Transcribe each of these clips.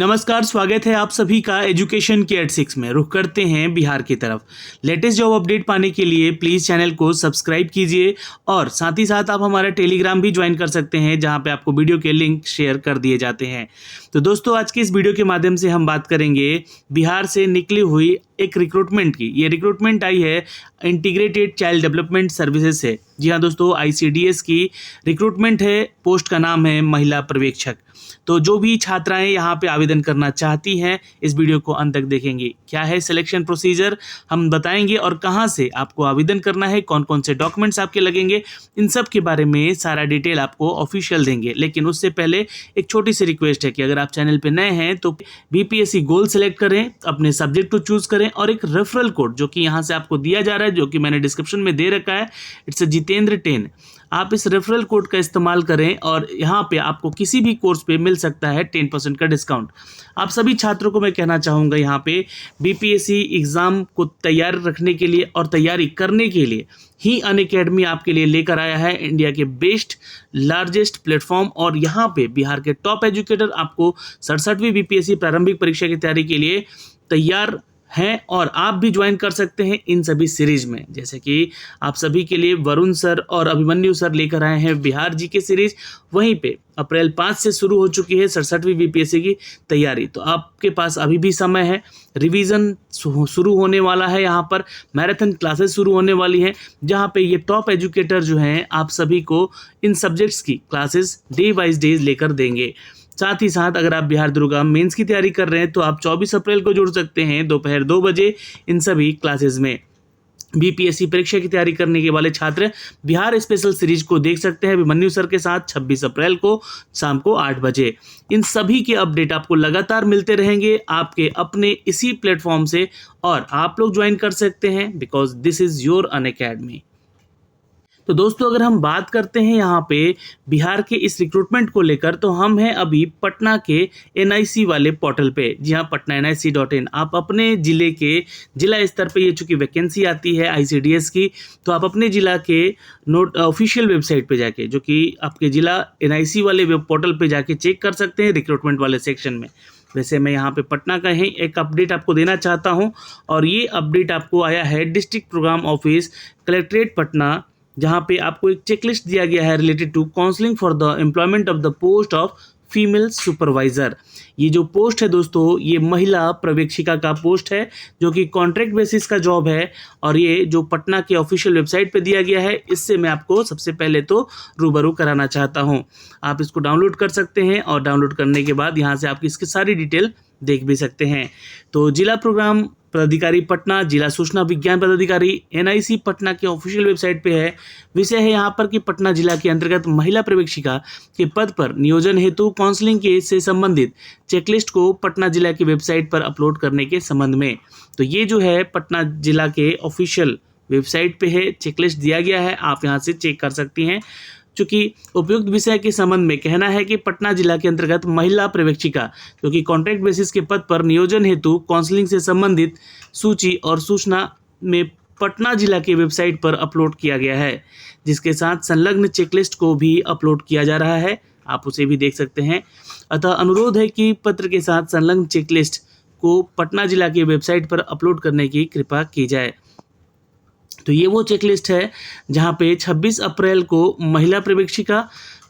नमस्कार, स्वागत है आप सभी का एजुकेशन के एट 6 में। रुख करते हैं बिहार की तरफ। लेटेस्ट जॉब अपडेट पाने के लिए प्लीज़ चैनल को सब्सक्राइब कीजिए और साथ ही साथ आप हमारा टेलीग्राम भी ज्वाइन कर सकते हैं, जहां पे आपको वीडियो के लिंक शेयर कर दिए जाते हैं। तो दोस्तों, आज की इस वीडियो के माध्यम से हम बात करेंगे बिहार से निकली हुई एक रिक्रूटमेंट की। ये रिक्रूटमेंट आई है इंटीग्रेटेड चाइल्ड डेवलपमेंट सर्विसेज से। जी हाँ दोस्तों, ICDS की रिक्रूटमेंट है। पोस्ट का नाम है महिला पर्यवेक्षक। तो जो भी छात्राएं यहाँ पे आवेदन करना चाहती हैं, इस वीडियो को अंत तक देखेंगे। क्या है सिलेक्शन प्रोसीजर हम बताएंगे, और कहाँ से आपको आवेदन करना है, कौन कौन से डॉक्यूमेंट्स आपके लगेंगे, इन सब के बारे में सारा डिटेल आपको ऑफिशियल देंगे। लेकिन उससे पहले एक छोटी सी रिक्वेस्ट है कि अगर आप चैनल पे नए हैं तो BPSC गोल सेलेक्ट करें, अपने सब्जेक्ट को चूज करें और एक रेफरल कोड जो कि यहाँ से आपको दिया जा रहा है, जो कि मैंने डिस्क्रिप्शन में दे रखा है, इट्स जितेंद्र 10। आप इस रेफरल कोड का इस्तेमाल करें और यहाँ पे आपको किसी भी कोर्स पे मिल सकता है 10% का डिस्काउंट। आप सभी छात्रों को मैं कहना चाहूँगा, यहाँ पे BPSC एग्ज़ाम को तैयार रखने के लिए और तैयारी करने के लिए ही अनअकैडमी आपके लिए लेकर आया है इंडिया के बेस्ट लार्जेस्ट प्लेटफॉर्म। और यहाँ पे बिहार के टॉप एजुकेटर आपको 67वीं BPSC प्रारंभिक परीक्षा की तैयारी के लिए तैयार हैं, और आप भी ज्वाइन कर सकते हैं इन सभी सीरीज में। जैसे कि आप सभी के लिए वरुण सर और अभिमन्यु सर लेकर आए हैं बिहार GK सीरीज। वहीं पे अप्रैल 5 से शुरू हो चुकी है 67वीं BPSC की तैयारी। तो आपके पास अभी भी समय है। रिवीजन शुरू होने वाला है, यहाँ पर मैराथन क्लासेस शुरू होने वाली हैं, जहाँ पे ये टॉप एजुकेटर जो हैं आप सभी को इन सब्जेक्ट्स की क्लासेस डे वाइज डेज लेकर देंगे। साथ ही साथ अगर आप बिहार दुर्गा मेंस की तैयारी कर रहे हैं तो आप 24 अप्रैल को जुड़ सकते हैं दोपहर 2 बजे इन सभी क्लासेस में। BPSC परीक्षा की तैयारी करने के वाले छात्र बिहार स्पेशल सीरीज को देख सकते हैं अभिमन्यु सर के साथ 26 अप्रैल को शाम को 8 बजे। इन सभी के अपडेट आपको लगातार मिलते रहेंगे आपके अपने इसी प्लेटफॉर्म से, और आप लोग ज्वाइन कर सकते हैं because this is your Unacademy. तो दोस्तों, अगर हम बात करते हैं यहाँ पे बिहार के इस रिक्रूटमेंट को लेकर, तो हम हैं अभी पटना के NIC वाले पोर्टल पे। जी हाँ, पटना nic.in। आप अपने ज़िले के जिला स्तर पे ये चूँकि वैकेंसी आती है ICDS की, तो आप अपने ज़िला के ऑफिशियल वेबसाइट पे जाके, जो कि आपके ज़िला NIC वाले वेब पोर्टल पे जाके चेक कर सकते हैं रिक्रूटमेंट वाले सेक्शन में। वैसे मैं यहाँ पे पटना का ही एक अपडेट आपको देना चाहता हूँ, और ये अपडेट आपको आया है district programme office collectorate Patna, जहाँ पे आपको एक चेकलिस्ट दिया गया है related to counselling for the employment of the post of female supervisor. ये जो पोस्ट है दोस्तों, ये महिला पर्यवेक्षिका का पोस्ट है, जो कि कॉन्ट्रैक्ट बेसिस का जॉब है, और ये जो पटना के ऑफिशियल वेबसाइट पे दिया गया है, इससे मैं आपको सबसे पहले तो रूबरू कराना चाहता हूँ। आप इसको डाउनलोड कर सकते हैं, और डाउनलोड करने के बाद यहाँ से आप इसकी सारी डिटेल देख भी सकते हैं। तो जिला प्रोग्राम पदाधिकारी पटना, जिला सूचना विज्ञान पदाधिकारी NIC पटना के ऑफिशियल वेबसाइट पे है। विषय है यहाँ पर कि पटना जिला के अंतर्गत महिला पर्यवेक्षिका के पद पर नियोजन हेतु काउंसलिंग के से संबंधित चेकलिस्ट को पटना जिला की वेबसाइट पर अपलोड करने के संबंध में। तो ये जो है पटना जिला के ऑफिशियल वेबसाइट पे है, चेकलिस्ट दिया गया है, आप यहाँ से चेक कर सकती हैं। चूँकि उपयुक्त विषय के संबंध में कहना है कि पटना जिला के अंतर्गत महिला पर्यवेक्षिका जो कि कॉन्ट्रैक्ट बेसिस के पद पर नियोजन हेतु काउंसलिंग से संबंधित सूची और सूचना में पटना जिला के वेबसाइट पर अपलोड किया गया है, जिसके साथ संलग्न चेकलिस्ट को भी अपलोड किया जा रहा है, आप उसे भी देख सकते हैं। अतः अनुरोध है कि पत्र के साथ संलग्न चेकलिस्ट को पटना जिला की वेबसाइट पर अपलोड करने की कृपा की जाए। तो ये वो चेकलिस्ट है जहाँ पे 26 अप्रैल को महिला पर्यवेक्षिका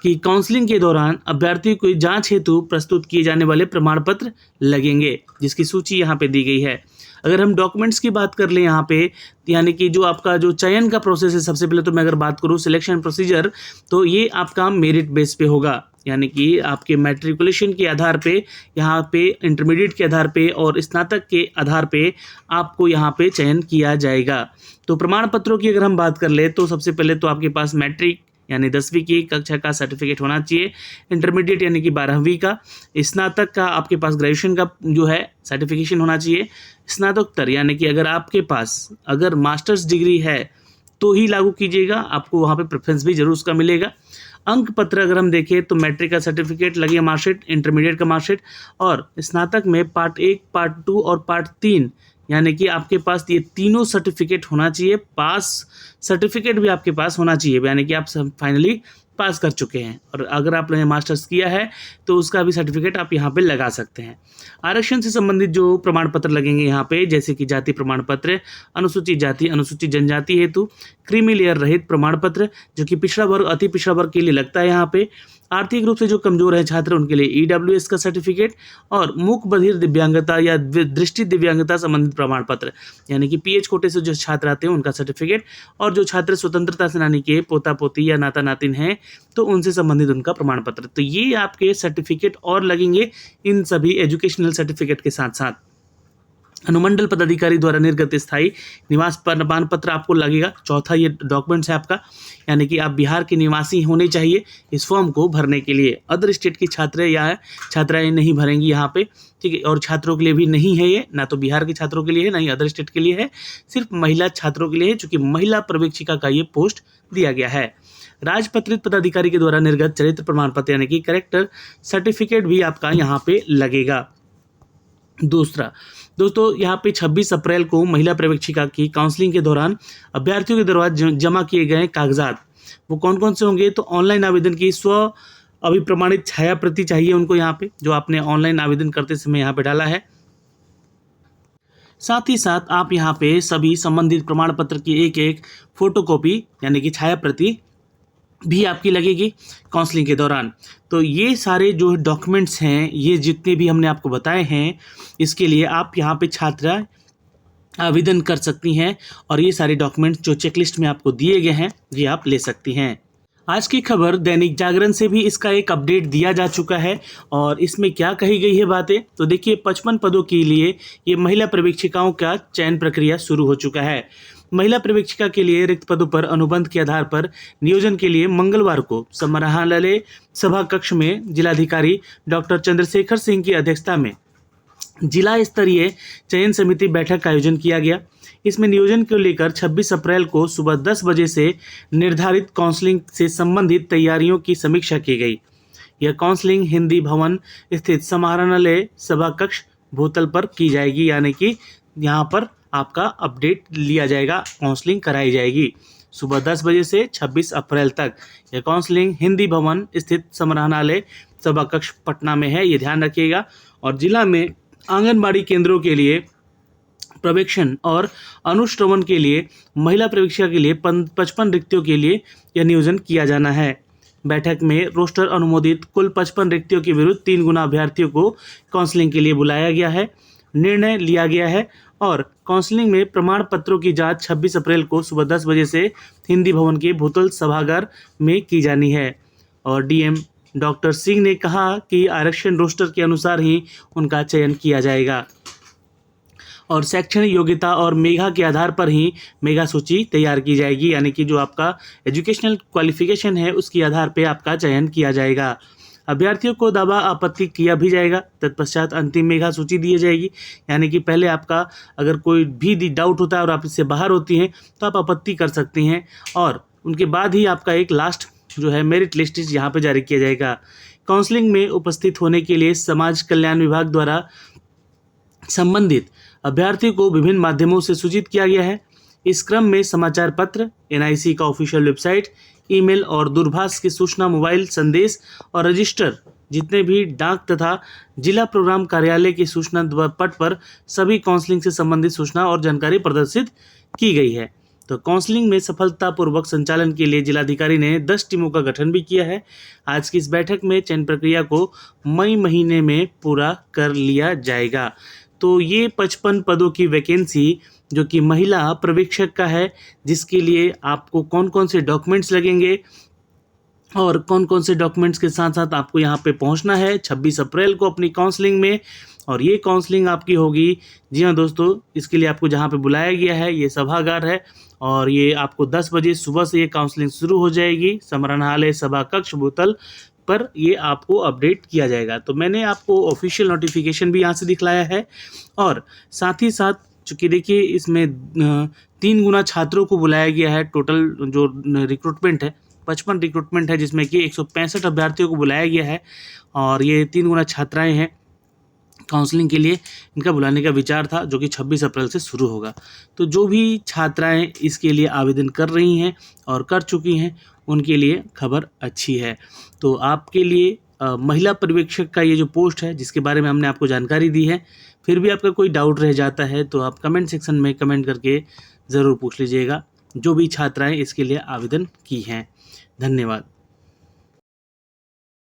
की काउंसलिंग के दौरान अभ्यर्थी को जांच हेतु प्रस्तुत किए जाने वाले प्रमाण पत्र लगेंगे, जिसकी सूची यहाँ पे दी गई है। अगर हम डॉक्यूमेंट्स की बात कर लें यहाँ पे, यानी कि जो आपका जो चयन का प्रोसेस है, सबसे पहले तो मैं अगर बात करूँ सिलेक्शन प्रोसीजर, तो ये आपका मेरिट बेस पे होगा, यानी कि आपके मैट्रिकुलेशन के आधार पे, यहाँ पे इंटरमीडिएट के आधार पे और स्नातक के आधार पे आपको यहाँ पे चयन किया जाएगा। तो प्रमाण पत्रों की अगर हम बात कर ले, तो सबसे पहले तो आपके पास मैट्रिक यानी 10वीं की कक्षा का सर्टिफिकेट होना चाहिए, इंटरमीडिएट यानी कि 12वीं का, स्नातक का आपके पास ग्रेजुएशन का जो है सर्टिफिकेशन होना चाहिए, स्नातकोत्तर यानी कि अगर आपके पास अगर मास्टर्स डिग्री है तो ही लागू कीजिएगा, आपको वहाँ पे प्रेफरेंस भी जरूर उसका मिलेगा। अंक पत्र अगर हम देखें तो मैट्रिक का सर्टिफिकेट लगे, मार्कशीट, इंटरमीडिएट का मार्कशीट, और स्नातक में पार्ट 1, पार्ट 2 और पार्ट 3 यानी कि आपके पास ये तीनों सर्टिफिकेट होना चाहिए। पास सर्टिफिकेट भी आपके पास होना चाहिए, यानी कि आप फाइनली पास कर चुके हैं, और अगर आपने मास्टर्स किया है तो उसका भी सर्टिफिकेट आप यहाँ पे लगा सकते हैं। आरक्षण से संबंधित जो प्रमाण पत्र लगेंगे यहाँ पे, जैसे कि जाति प्रमाण पत्र, अनुसूचित जाति अनुसूचित जनजाति हेतु क्रीमी लेयर रहित प्रमाण पत्र, जो कि पिछड़ा वर्ग अति पिछड़ा वर्ग के लिए लगता है यहाँ पे। आर्थिक रूप से जो कमजोर है छात्र, उनके लिए EWS का सर्टिफिकेट, और मूक बधिर दिव्यांगता या दृष्टि दिव्यांगता संबंधित प्रमाण पत्र, यानी कि PH कोटे से जो छात्र आते हैं उनका सर्टिफिकेट, और जो छात्र स्वतंत्रता सेनानी के पोता पोती या नाता नातिन हैं तो उनसे संबंधित उनका प्रमाण पत्र। तो ये आपके सर्टिफिकेट और लगेंगे इन सभी एजुकेशनल सर्टिफिकेट के साथ साथ। अनुमंडल पदाधिकारी द्वारा निर्गत स्थायी निवास प्रमाण पत्र आपको लगेगा। चौथा ये डॉक्यूमेंट्स है आपका, यानी कि आप बिहार के निवासी होने चाहिए इस फॉर्म को भरने के लिए। अदर स्टेट के छात्र या छात्राएं नहीं भरेंगी यहाँ पे, ठीक है। और छात्रों के लिए भी नहीं है ये, ना तो बिहार के छात्रों के लिए है, ना ही अदर स्टेट के लिए है, सिर्फ महिला छात्रों के लिए है, चूंकि महिला पर्यवेक्षिका का ये पोस्ट दिया गया है। राजपत्रित पदाधिकारी के द्वारा निर्गत चरित्र प्रमाण पत्र यानी कि कैरेक्टर सर्टिफिकेट भी आपका यहाँ पे लगेगा। दूसरा दोस्तों, यहाँ पे 26 अप्रैल को महिला पर्यवेक्षिका की काउंसलिंग के दौरान अभ्यर्थियों के द्वारा जमा किए गए कागजात वो कौन कौन से होंगे, तो ऑनलाइन आवेदन की स्व अभिप्रमाणित छाया प्रति चाहिए उनको यहाँ पे, जो आपने ऑनलाइन आवेदन करते समय यहाँ पे डाला है। साथ ही साथ आप यहाँ पे सभी संबंधित प्रमाण पत्र की एक एक फोटोकॉपी यानी कि छाया प्रति भी आपकी लगेगी काउंसलिंग के दौरान। तो ये सारे जो डॉक्यूमेंट्स हैं, ये जितने भी हमने आपको बताए हैं, इसके लिए आप यहाँ पे छात्रा आवेदन कर सकती हैं, और ये सारे डॉक्यूमेंट्स जो चेकलिस्ट में आपको दिए गए हैं ये आप ले सकती हैं। आज की खबर दैनिक जागरण से भी इसका एक अपडेट दिया जा चुका है, और इसमें क्या कही गई है बातें, तो देखिए 55 पदों के लिए ये महिला पर्यवेक्षिकाओं का चयन प्रक्रिया शुरू हो चुका है। महिला पर्यवेक्षिका के लिए रिक्त पदों पर अनुबंध के आधार पर नियोजन के लिए मंगलवार को समाहरणालय सभा कक्ष में जिलाधिकारी डॉक्टर चंद्रशेखर सिंह की अध्यक्षता में जिला स्तरीय चयन समिति बैठक का आयोजन किया गया। इसमें नियोजन को लेकर 26 अप्रैल को सुबह 10 बजे से निर्धारित काउंसलिंग से संबंधित तैयारियों की समीक्षा की गई। यह काउंसलिंग हिंदी भवन स्थित समाहरणालय सभा कक्ष भूतल पर की जाएगी, यानी कि यहाँ पर आपका अपडेट लिया जाएगा, काउंसलिंग कराई जाएगी सुबह 10 बजे से 26 अप्रैल तक। यह काउंसलिंग हिंदी भवन स्थित समाहरणालय सभा कक्ष पटना में है, ये ध्यान रखिएगा। और जिला में आंगनबाड़ी केंद्रों के लिए प्रवेक्षण और अनुश्रवण के लिए महिला पर्यवेक्षिका के लिए 55 रिक्तियों के लिए यह नियोजन किया जाना है। बैठक में रोस्टर अनुमोदित कुल 55 रिक्तियों के विरुद्ध 3 गुना अभ्यर्थियों को काउंसलिंग के लिए बुलाया गया है, निर्णय लिया गया है। और काउंसलिंग में प्रमाण पत्रों की जांच 26 अप्रैल को सुबह 10 बजे से हिंदी भवन के भूतल सभागार में की जानी है। और DM डॉक्टर सिंह ने कहा कि आरक्षण रोस्टर के अनुसार ही उनका चयन किया जाएगा, और शैक्षणिक योग्यता और मेधा के आधार पर ही मेधा सूची तैयार की जाएगी, यानी कि जो आपका एजुकेशनल क्वालिफिकेशन है उसके आधार पर आपका चयन किया जाएगा। अभ्यर्थियों को दावा आपत्ति किया भी जाएगा, तत्पश्चात अंतिम मेधा सूची दी जाएगी, यानी कि पहले आपका अगर कोई भी डाउट होता है और आप इससे बाहर होती हैं तो आप आपत्ति कर सकती हैं, और उनके बाद ही आपका एक लास्ट जो है मेरिट लिस्ट यहाँ पे जारी किया जाएगा। काउंसलिंग में उपस्थित होने के लिए समाज कल्याण विभाग द्वारा संबंधित अभ्यर्थियों को विभिन्न माध्यमों से सूचित किया गया है। इस क्रम में समाचार पत्र, NIC का ऑफिशियल वेबसाइट, ईमेल और दूरभाष की सूचना, मोबाइल संदेश और रजिस्टर, जितने भी डाक तथा जिला प्रोग्राम कार्यालय की सूचना पट पर सभी काउंसलिंग से संबंधित सूचना और जानकारी प्रदर्शित की गई है। तो काउंसलिंग में सफलतापूर्वक संचालन के लिए जिलाधिकारी ने 10 टीमों का गठन भी किया है। आज की इस बैठक में चयन प्रक्रिया को मई महीने में पूरा कर लिया जाएगा। तो ये 55 पदों की वैकेंसी जो कि महिला पर्यवेक्षक का है, जिसके लिए आपको कौन कौन से डॉक्यूमेंट्स लगेंगे और कौन कौन से डॉक्यूमेंट्स के साथ साथ आपको यहाँ पे पहुँचना है 26 अप्रैल को अपनी काउंसलिंग में। और ये काउंसलिंग आपकी होगी, जी हाँ दोस्तों, इसके लिए आपको जहाँ पे बुलाया गया है ये सभागार है, और ये आपको 10 बजे सुबह से ये काउंसलिंग शुरू हो जाएगी। समाहरणालय सभा कक्ष भूतल पर ये आपको अपडेट किया जाएगा। तो मैंने आपको ऑफिशियल नोटिफिकेशन भी यहाँ से दिखलाया है, और साथ ही साथ चूँकि देखिए इसमें 3 गुना छात्रों को बुलाया गया है। टोटल जो रिक्रूटमेंट है 55 रिक्रूटमेंट है, जिसमें कि 165 अभ्यर्थियों को बुलाया गया है, और ये 3 गुना छात्राएँ हैं। काउंसलिंग के लिए इनका बुलाने का विचार था, जो कि 26 अप्रैल से शुरू होगा। तो जो भी छात्राएं इसके लिए आवेदन कर रही हैं और कर चुकी हैं, उनके लिए खबर अच्छी है। तो आपके लिए महिला पर्यवेक्षक का ये जो पोस्ट है जिसके बारे में हमने आपको जानकारी दी है, फिर भी आपका कोई डाउट रह जाता है तो आप कमेंट सेक्शन में कमेंट करके ज़रूर पूछ लीजिएगा, जो भी छात्राएं इसके लिए आवेदन की हैं। धन्यवाद।